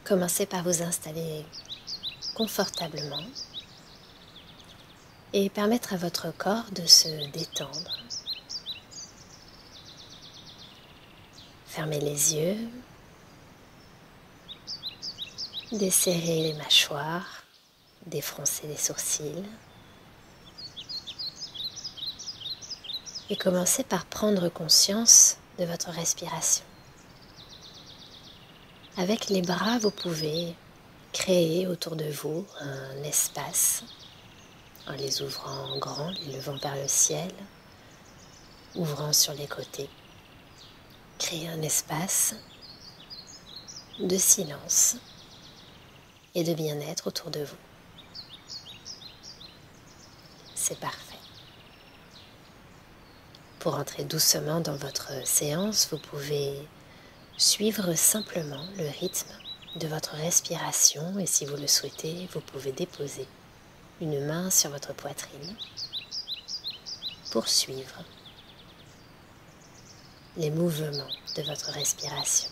Commencez par vous installer confortablement et permettre à votre corps de se détendre. Fermez les yeux, desserrez les mâchoires, défroncez les sourcils et commencez par prendre conscience de votre respiration. Avec les bras, vous pouvez créer autour de vous un espace en les ouvrant grand, les levant vers le ciel, ouvrant sur les côtés. Créez un espace de silence et de bien-être autour de vous. C'est parfait. Pour entrer doucement dans votre séance, vous pouvez suivre simplement le rythme de votre respiration et si vous le souhaitez, vous pouvez déposer une main sur votre poitrine pour suivre les mouvements de votre respiration.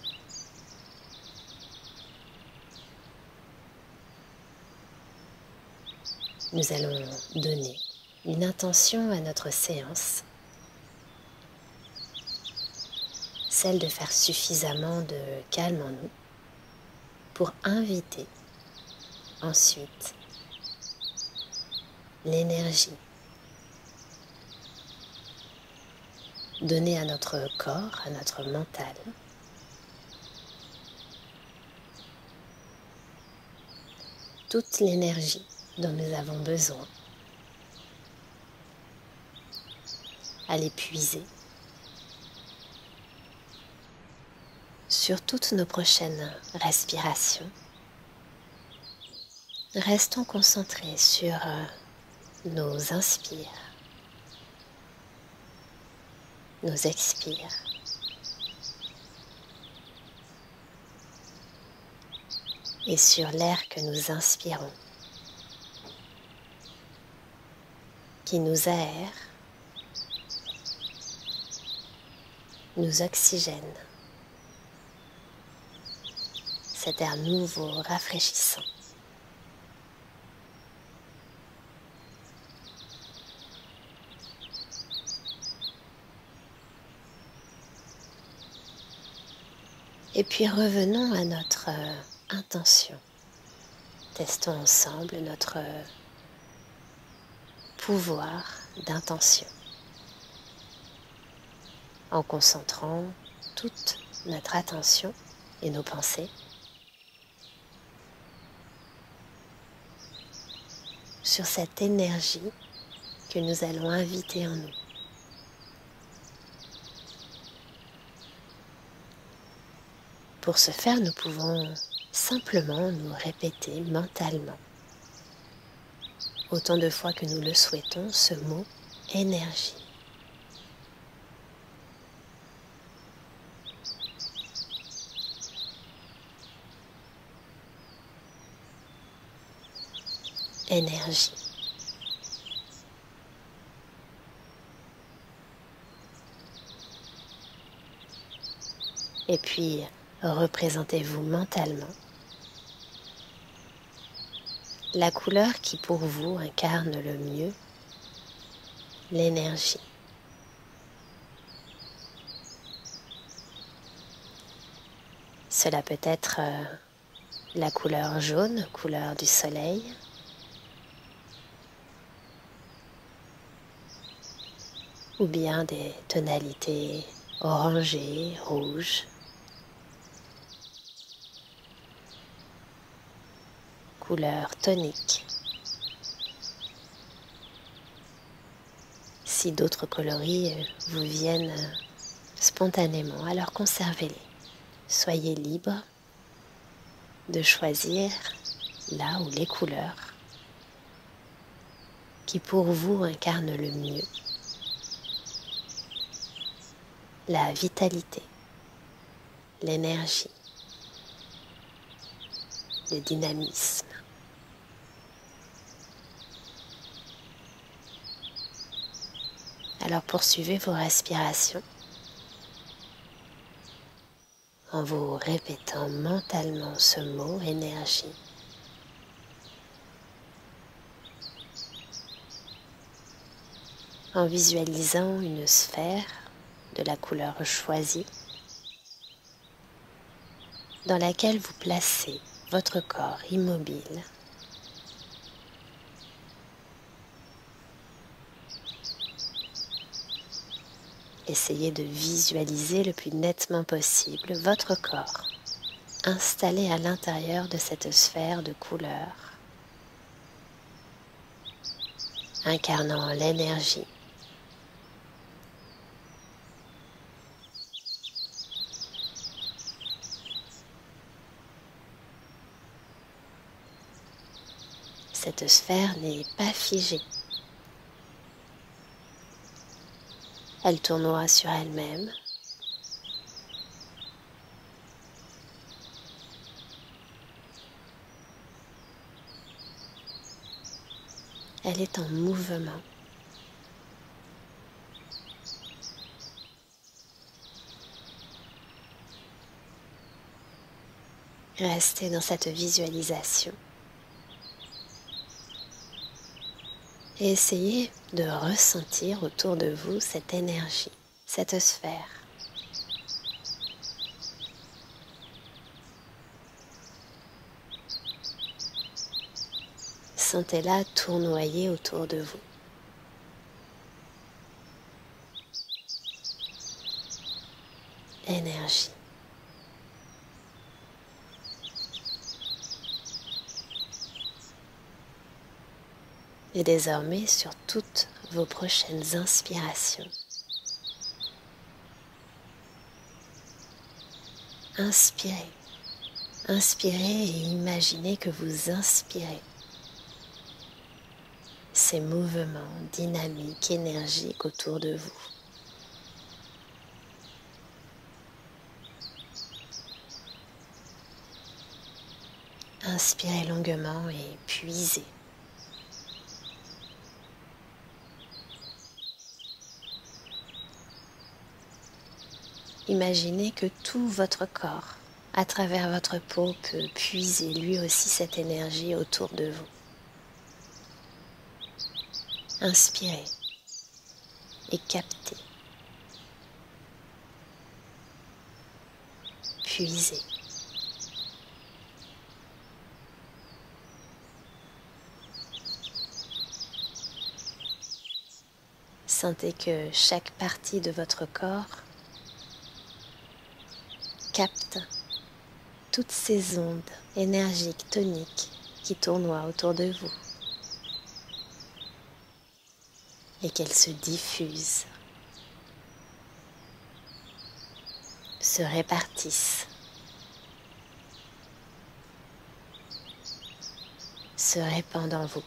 Nous allons donner une intention à notre séance, celle de faire suffisamment de calme en nous pour inviter ensuite l'énergie. Donner à notre corps, à notre mental, toute l'énergie dont nous avons besoin, à les puiser sur toutes nos prochaines respirations. Restons concentrés sur nos inspires, nos expires. Et sur l'air que nous inspirons, qui nous aère, nous oxygène. Cet air nouveau, rafraîchissant. Et puis revenons à notre intention. Testons ensemble notre pouvoir d'intention en concentrant toute notre attention et nos pensées sur cette énergie que nous allons inviter en nous. Pour ce faire, nous pouvons simplement nous répéter mentalement, autant de fois que nous le souhaitons, ce mot « énergie ». Énergie. Et puis, représentez-vous mentalement la couleur qui pour vous incarne le mieux l'énergie. Cela peut être la couleur jaune, couleur du soleil, ou bien des tonalités orangées, rouges, couleur tonique. Si d'autres coloris vous viennent spontanément, alors conservez-les. Soyez libre de choisir là ou les couleurs qui pour vous incarnent le mieux la vitalité, l'énergie, le dynamisme. Alors poursuivez vos respirations en vous répétant mentalement ce mot énergie. En visualisant une sphère de la couleur choisie dans laquelle vous placez votre corps immobile. Essayez de visualiser le plus nettement possible votre corps installé à l'intérieur de cette sphère de couleur, incarnant l'énergie. Cette sphère n'est pas figée. Elle tournoie sur elle-même. Elle est en mouvement. Restez dans cette visualisation. Et essayez de ressentir autour de vous cette énergie, cette sphère. Sentez-la tournoyer autour de vous. Énergie. Et désormais, sur toutes vos prochaines inspirations, inspirez. Inspirez et imaginez que vous inspirez ces mouvements dynamiques, énergiques autour de vous. Inspirez longuement et puisez. Imaginez que tout votre corps, à travers votre peau, peut puiser lui aussi cette énergie autour de vous. Inspirez et captez. Puisez. Sentez que chaque partie de votre corps capte toutes ces ondes énergiques, toniques qui tournoient autour de vous et qu'elles se diffusent, se répartissent, se répandent en vous.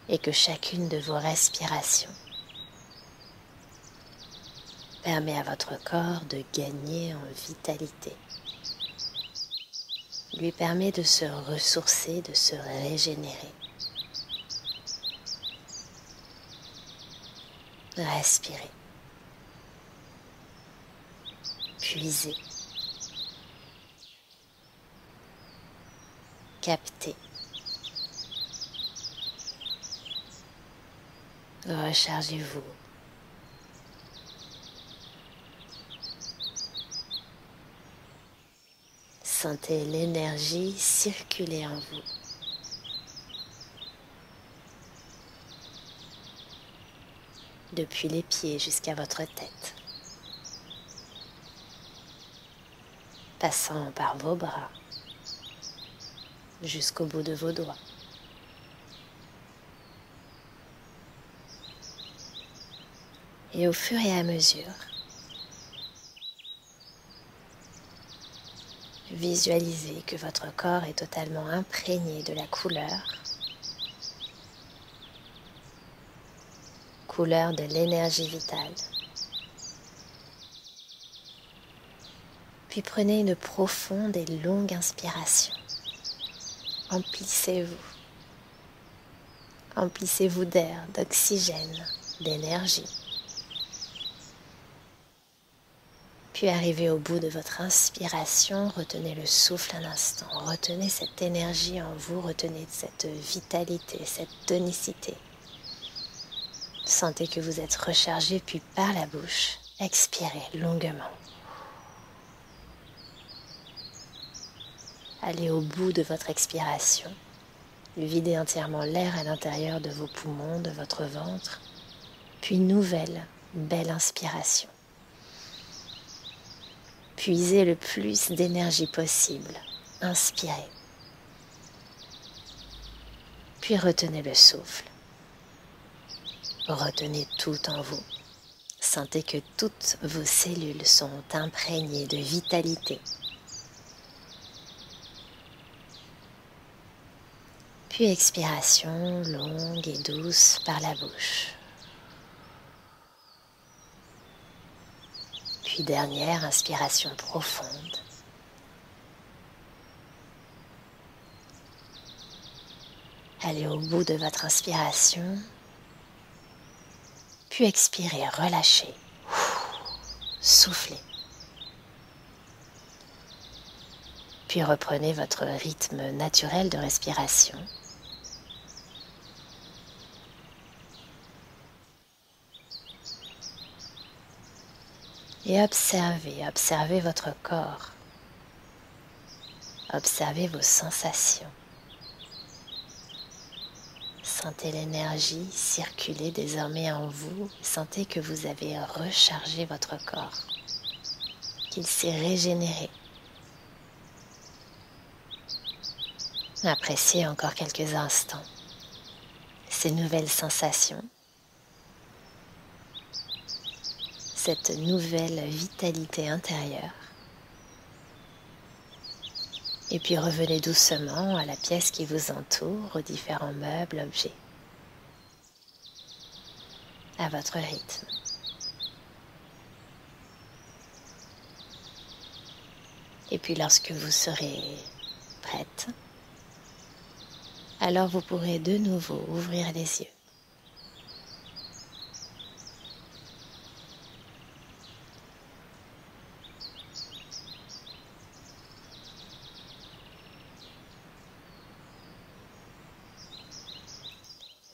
Et que chacune de vos respirations permet à votre corps de gagner en vitalité, lui permet de se ressourcer, de se régénérer. Respirez, puisez, captez, rechargez-vous. Sentez l'énergie circuler en vous. Depuis les pieds jusqu'à votre tête, passant par vos bras jusqu'au bout de vos doigts. Et au fur et à mesure, visualisez que votre corps est totalement imprégné de la couleur de l'énergie vitale. Puis prenez une profonde et longue inspiration. Emplissez-vous. Emplissez-vous d'air, d'oxygène. d'énergie. Puis arrivez au bout de votre inspiration, retenez le souffle un instant, retenez cette énergie en vous, retenez cette vitalité, cette tonicité. Sentez que vous êtes rechargé, puis par la bouche, expirez longuement. Allez au bout de votre expiration, videz entièrement l'air à l'intérieur de vos poumons, de votre ventre, puis nouvelle, belle inspiration. Puisez le plus d'énergie possible. Inspirez. Puis retenez le souffle. Retenez tout en vous. Sentez que toutes vos cellules sont imprégnées de vitalité. Puis expiration longue et douce par la bouche. Puis dernière inspiration profonde. Allez au bout de votre inspiration. Puis expirez, relâchez. Soufflez. Puis reprenez votre rythme naturel de respiration. Et observez votre corps. Observez vos sensations. Sentez l'énergie circuler désormais en vous. Sentez que vous avez rechargé votre corps, qu'il s'est régénéré. Appréciez encore quelques instants ces nouvelles sensations, cette nouvelle vitalité intérieure. Et puis revenez doucement à la pièce qui vous entoure, aux différents meubles, objets, à votre rythme. Et puis lorsque vous serez prête, alors vous pourrez de nouveau ouvrir les yeux.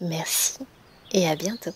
Merci et à bientôt.